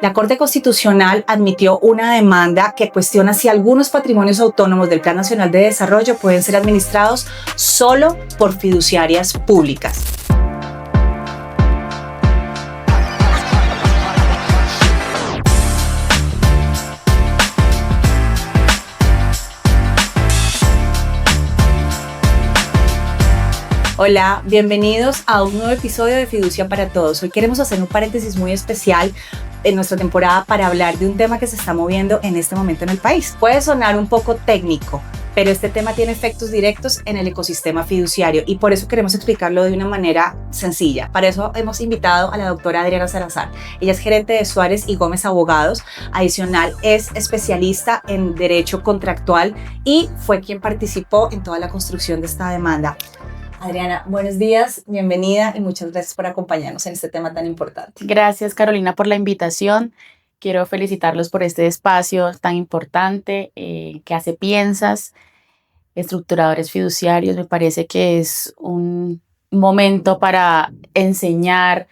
La Corte Constitucional admitió una demanda que cuestiona si algunos patrimonios autónomos del Plan Nacional de Desarrollo pueden ser administrados solo por fiduciarias públicas. Hola, bienvenidos a un nuevo episodio de Fiducia para Todos. Hoy queremos hacer un paréntesis muy especial en nuestra temporada para hablar de un tema que se está moviendo en este momento en el país. Puede sonar un poco técnico, pero este tema tiene efectos directos en el ecosistema fiduciario y por eso queremos explicarlo de una manera sencilla. Para eso hemos invitado a la doctora Adriana Salazar. Ella es gerente de Suárez y Gómez Abogados. Adicional, es especialista en derecho contractual y fue quien participó en toda la construcción de esta demanda. Adriana, buenos días, bienvenida y muchas gracias por acompañarnos en este tema tan importante. Gracias, Carolina, por la invitación. Quiero felicitarlos por este espacio tan importante que hace Piensas, estructuradores fiduciarios. Me parece que es un momento para enseñar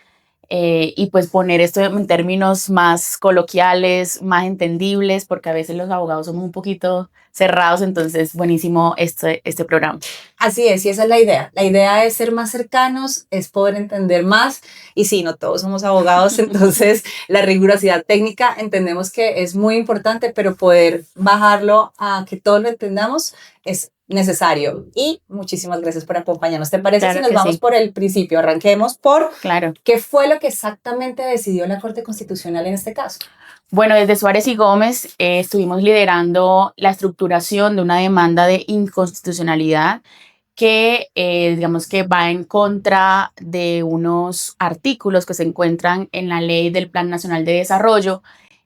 y pues poner esto en términos más coloquiales, más entendibles, porque a veces los abogados somos un poquito cerrados, entonces buenísimo este programa. Así es, y esa es la idea. La idea es ser más cercanos, es poder entender más, y sí, no todos somos abogados, entonces la rigurosidad técnica entendemos que es muy importante, pero poder bajarlo a que todos lo entendamos es necesario. Y muchísimas gracias por acompañarnos. ¿Te parece Claro si nos vamos sí. por el principio? Arranquemos por Claro. ¿qué fue lo que exactamente decidió la Corte Constitucional en este caso? Bueno, desde Suárez y Gómez estuvimos liderando la estructuración de una demanda de inconstitucionalidad que digamos que va en contra de unos artículos que se encuentran en la ley del Plan Nacional de Desarrollo.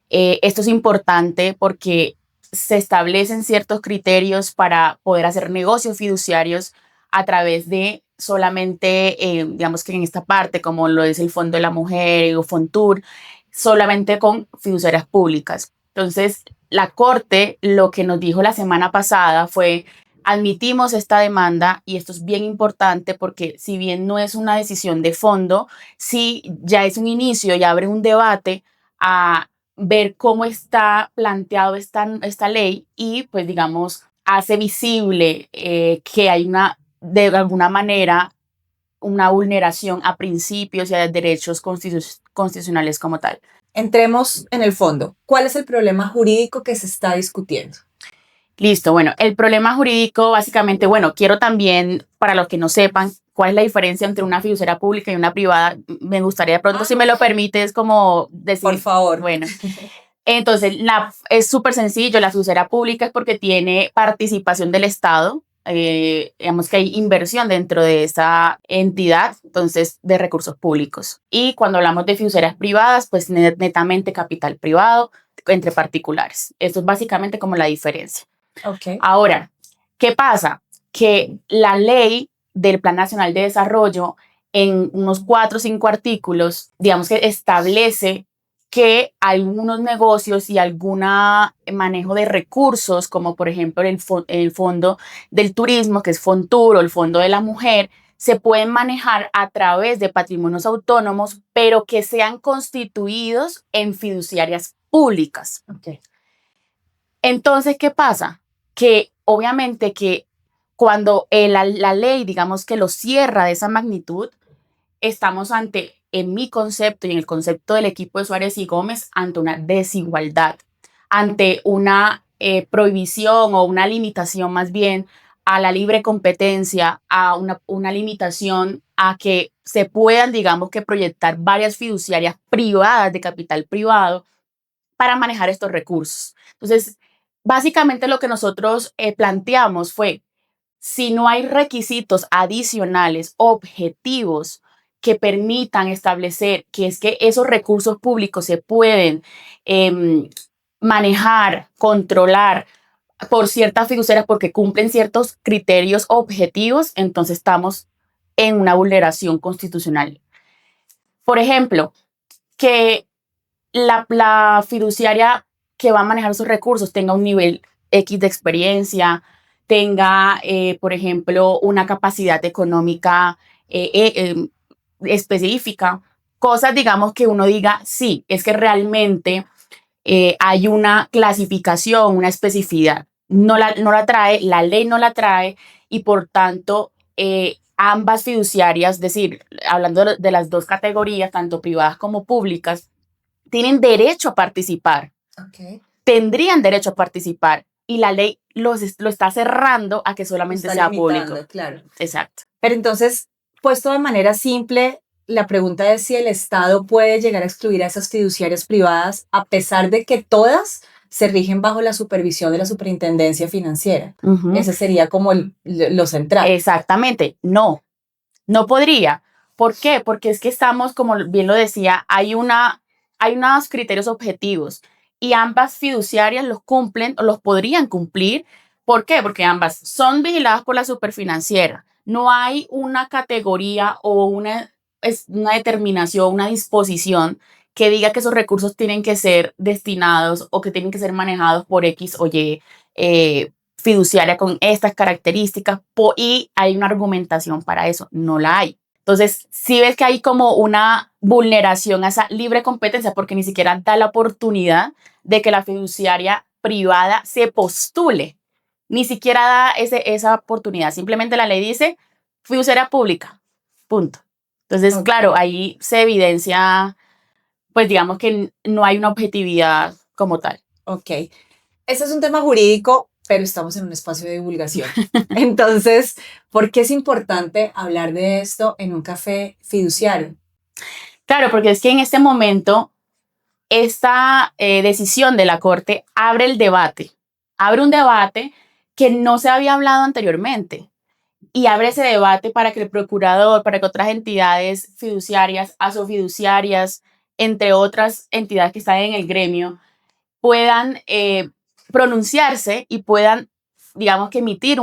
Esto es importante porque se establecen ciertos criterios para poder hacer negocios fiduciarios a través de solamente, digamos que en esta parte, como lo es el Fondo de la Mujer o Fontur, solamente con fiduciarias públicas. Entonces, la Corte lo que nos dijo la semana pasada fue: admitimos esta demanda, y esto es bien importante porque si bien no es una decisión de fondo, sí ya es un inicio y abre un debate a ver cómo está planteado esta ley y pues digamos hace visible que hay de alguna manera una vulneración a principios y a derechos constitucionales como tal. Entremos en el fondo. ¿Cuál es el problema jurídico que se está discutiendo? Listo, bueno, el problema jurídico básicamente, bueno, quiero también, para los que no sepan, cuál es la diferencia entre una fiduciaria pública y una privada. Me gustaría de pronto, si me lo permites, como decir. Por favor. Bueno, entonces es súper sencillo. La fiduciaria pública es porque tiene participación del Estado, digamos que hay inversión dentro de esa entidad, entonces de recursos públicos. Y cuando hablamos de fiduciarias privadas, pues netamente capital privado entre particulares. Esto es básicamente como la diferencia. Okay. Ahora, ¿qué pasa? Que la ley del Plan Nacional de Desarrollo, en unos 4 o 5 artículos, digamos que establece que algunos negocios y algún manejo de recursos, como por ejemplo el Fondo del Turismo, que es Fontur, o el Fondo de la Mujer, se pueden manejar a través de patrimonios autónomos, pero que sean constituidos en fiduciarias públicas. Okay. Entonces, ¿qué pasa? Que obviamente que cuando la ley, digamos que lo cierra de esa magnitud, estamos ante, en mi concepto y en el concepto del equipo de Suárez y Gómez, ante una desigualdad, ante una prohibición o una limitación más bien a la libre competencia, a una limitación a que se puedan, digamos que proyectar varias fiduciarias privadas de capital privado para manejar estos recursos. Entonces, básicamente lo que nosotros planteamos fue: si no hay requisitos adicionales, objetivos, que permitan establecer que es que esos recursos públicos se pueden manejar, controlar por ciertas fiduciarias porque cumplen ciertos criterios objetivos, entonces estamos en una vulneración constitucional. Por ejemplo, que la fiduciaria que va a manejar sus recursos tenga un nivel X de experiencia, tenga, por ejemplo, una capacidad económica específica, cosas, digamos, que uno diga, sí, es que realmente hay una clasificación, una especificidad. No la trae, la ley no la trae y por tanto ambas fiduciarias, es decir, hablando de las dos categorías, tanto privadas como públicas, tienen derecho a participar. Okay. Tendrían derecho a participar y la ley lo está cerrando a que solamente Está sea limitando, público. claro. Exacto. Pero entonces, puesto de manera simple, la pregunta es si el Estado puede llegar a excluir a esas fiduciarias privadas a pesar de que todas se rigen bajo la supervisión de la Superintendencia Financiera. Ese sería como lo central. Exactamente. No, no podría. ¿Por qué? Porque es que estamos, como bien lo decía, hay unos criterios objetivos y ambas fiduciarias los cumplen o los podrían cumplir. ¿Por qué? Porque ambas son vigiladas por la superfinanciera. No hay una categoría o una determinación, una disposición que diga que esos recursos tienen que ser destinados o que tienen que ser manejados por X o Y fiduciaria con estas características y hay una argumentación para eso. No la hay. Entonces, sí ves que hay como una vulneración a esa libre competencia porque ni siquiera da la oportunidad de que la fiduciaria privada se postule. Ni siquiera da esa oportunidad. Simplemente la ley dice fiduciaria pública. Punto. Entonces, Okay. claro, ahí se evidencia, pues digamos que no hay una objetividad como tal. Ok. Ese es un tema jurídico, pero estamos en un espacio de divulgación. Entonces, ¿por qué es importante hablar de esto en un café fiduciario? Claro, porque es que en este momento esta decisión de la Corte abre un debate que no se había hablado anteriormente y abre ese debate para que el procurador, para que otras entidades fiduciarias, asofiduciarias, entre otras entidades que están en el gremio, puedan pronunciarse y puedan, digamos que emitir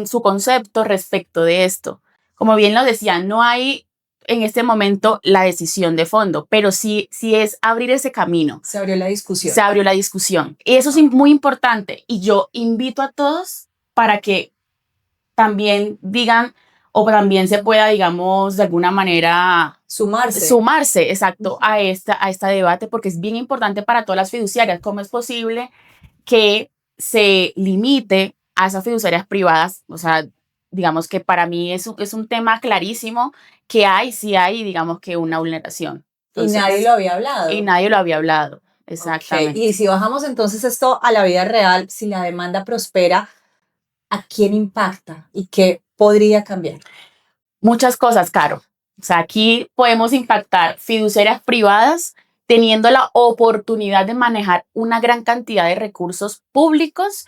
su concepto respecto de esto. Como bien lo decía, no hay en este momento la decisión de fondo, pero sí es abrir ese camino. Se abrió la discusión. Se abrió la discusión. Y eso es muy importante. Y yo invito a todos para que también digan o también se pueda, digamos, de alguna manera sumarse, exacto, a esta debate, porque es bien importante para todas las fiduciarias. ¿Cómo es posible que se limite a esas fiduciarias privadas? O sea, digamos que para mí es un tema clarísimo que sí hay, digamos que una vulneración. Entonces, y nadie lo había hablado. Y nadie lo había hablado, exactamente. Okay. Y si bajamos entonces esto a la vida real, si la demanda prospera, ¿a quién impacta y qué podría cambiar? Muchas cosas, Caro. O sea, aquí podemos impactar fiduciarias privadas teniendo la oportunidad de manejar una gran cantidad de recursos públicos,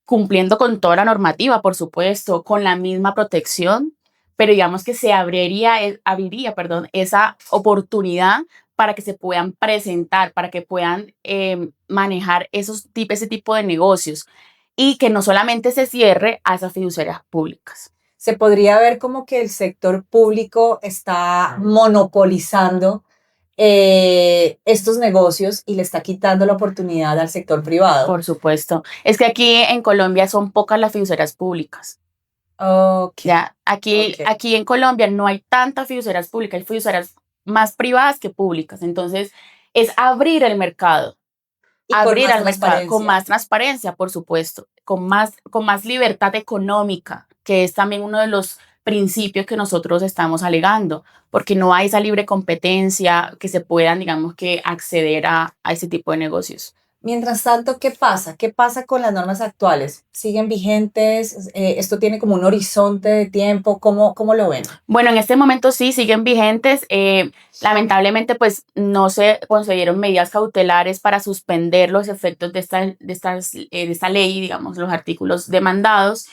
cumpliendo con toda la normativa, por supuesto, con la misma protección, pero digamos que se abriría esa oportunidad para que se puedan presentar, para que puedan manejar ese tipo de negocios y que no solamente se cierre a esas fiduciarias públicas. Se podría ver como que el sector público está monopolizando estos negocios y le está quitando la oportunidad al sector privado. Por supuesto. Es que aquí en Colombia son pocas las fiduciarias públicas. Okay. Ya, aquí en Colombia no hay tantas fiduciarias públicas, hay fiduciarias más privadas que públicas. Entonces, es abrir el mercado. Y abrir al mercado con más transparencia, por supuesto, con más libertad económica, que es también uno de los principios que nosotros estamos alegando, porque no hay esa libre competencia que se puedan, digamos, que acceder a ese tipo de negocios. Mientras tanto, ¿qué pasa? ¿Qué pasa con las normas actuales? ¿Siguen vigentes? ¿Esto tiene como un horizonte de tiempo? ¿Cómo lo ven? Bueno, en este momento sí, siguen vigentes. Lamentablemente, pues no se concedieron medidas cautelares para suspender los efectos de esta ley, digamos, los artículos demandados.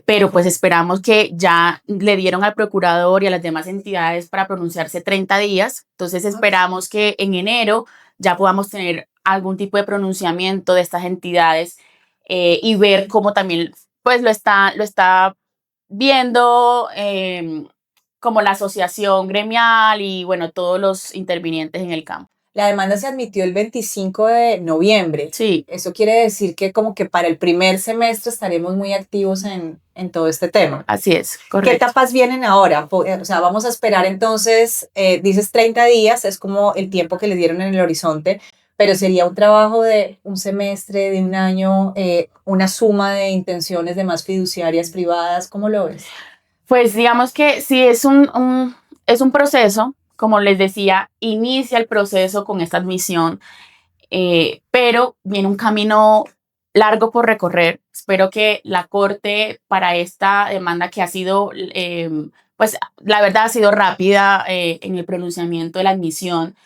Pero pues esperamos que ya le dieron al procurador y a las demás entidades para pronunciarse 30 días. Entonces esperamos que en enero ya podamos tener algún tipo de pronunciamiento de estas entidades y ver cómo también pues lo está viendo como la asociación gremial y bueno, todos los intervinientes en el campo. la demanda se admitió el 25 de noviembre. Sí. Eso quiere decir que como que para el primer semestre estaremos muy activos en todo este tema. Así es, ¿Qué correcto. etapas vienen ahora? O sea, vamos a esperar entonces, dices 30 días, es como el tiempo que le dieron en el horizonte, pero sería un trabajo de un semestre, de un año, una suma de intenciones de más fiduciarias privadas. ¿Cómo lo ves? Pues digamos que sí es es un proceso, como les decía, inicia el proceso con esta admisión, pero viene un camino largo por recorrer. Espero que la Corte para esta demanda que ha sido, pues la verdad ha sido rápida en el pronunciamiento de la admisión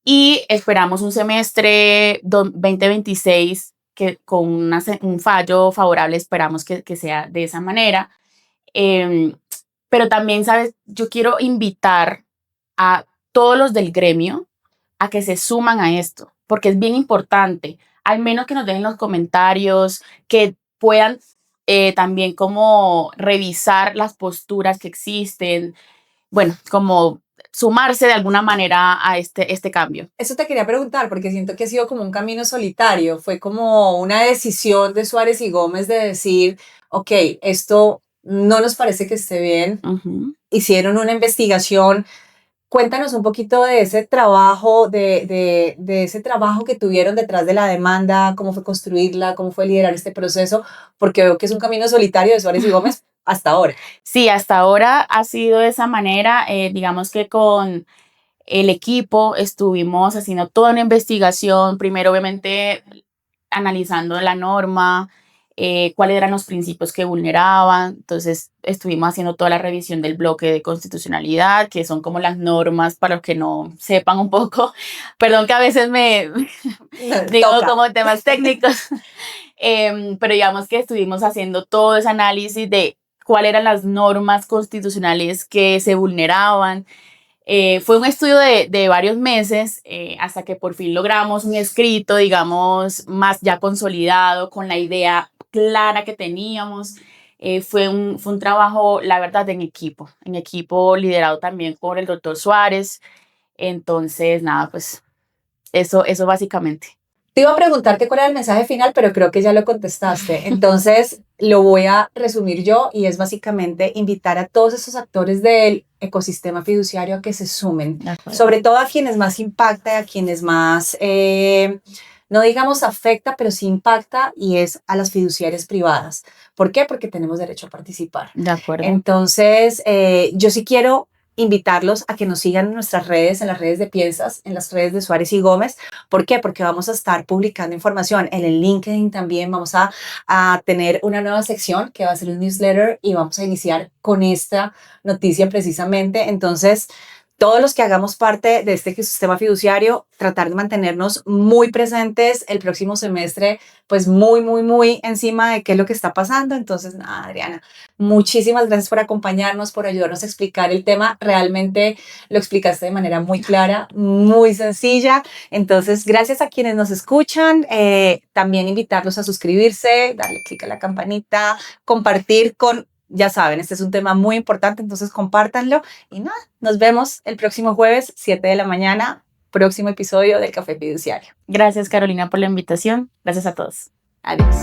y esperamos un semestre 2026 que con un fallo favorable esperamos que sea de esa manera. Em, pero también, ¿sabes? Yo quiero invitar a todos los del gremio a que se suman a esto, porque es bien importante, al menos que nos dejen los comentarios, que puedan también como revisar las posturas que existen, bueno, como sumarse de alguna manera a este cambio. Eso te quería preguntar, porque siento que ha sido como un camino solitario, fue como una decisión de Suárez y Gómez de decir, ok, esto no nos parece que esté bien, hicieron una investigación. Cuéntanos un poquito de ese trabajo, de ese trabajo que tuvieron detrás de la demanda, cómo fue construirla, cómo fue liderar este proceso, porque veo que es un camino solitario de Suárez y Gómez hasta ahora. Sí, hasta ahora ha sido de esa manera, digamos que con el equipo estuvimos haciendo toda una investigación, primero obviamente analizando la norma, cuáles eran los principios que vulneraban, entonces estuvimos haciendo toda la revisión del bloque de constitucionalidad, que son como las normas para los que no sepan un poco, perdón que a veces me digo Toca. como temas técnicos, pero digamos que estuvimos haciendo todo ese análisis de cuáles eran las normas constitucionales que se vulneraban. Fue un estudio de varios meses hasta que por fin logramos un escrito, digamos, más ya consolidado, con la idea clara que teníamos. Fue un trabajo, la verdad, en equipo liderado también por el doctor Suárez. Entonces, nada, pues eso básicamente. Te iba a preguntarte cuál era el mensaje final, pero creo que ya lo contestaste. Entonces, lo voy a resumir yo y es básicamente invitar a todos esos actores del ecosistema fiduciario a que se sumen, sobre todo a quienes más impacta, a quienes más, no digamos afecta, pero sí impacta y es a las fiduciarias privadas. ¿Por qué? Porque tenemos derecho a participar. De acuerdo. Entonces, yo sí quiero invitarlos a que nos sigan en nuestras redes, en las redes de Piensas, en las redes de Suárez y Gómez. ¿Por qué? Porque vamos a estar publicando información en el LinkedIn también. Vamos a tener una nueva sección que va a ser un newsletter y vamos a iniciar con esta noticia precisamente. Entonces, todos los que hagamos parte de este sistema fiduciario, tratar de mantenernos muy presentes el próximo semestre, pues muy encima de qué es lo que está pasando. Entonces, nada, Adriana, muchísimas gracias por acompañarnos, por ayudarnos a explicar el tema. Realmente lo explicaste de manera muy clara, muy sencilla. Entonces, gracias a quienes nos escuchan. También invitarlos a suscribirse, darle clic a la campanita, compartir con... Ya saben, este es un tema muy importante, entonces compártanlo. Y nada, nos vemos el próximo jueves, 7 de la mañana, próximo episodio del Café Fiduciario. Gracias, Carolina, por la invitación. Gracias a todos. Adiós.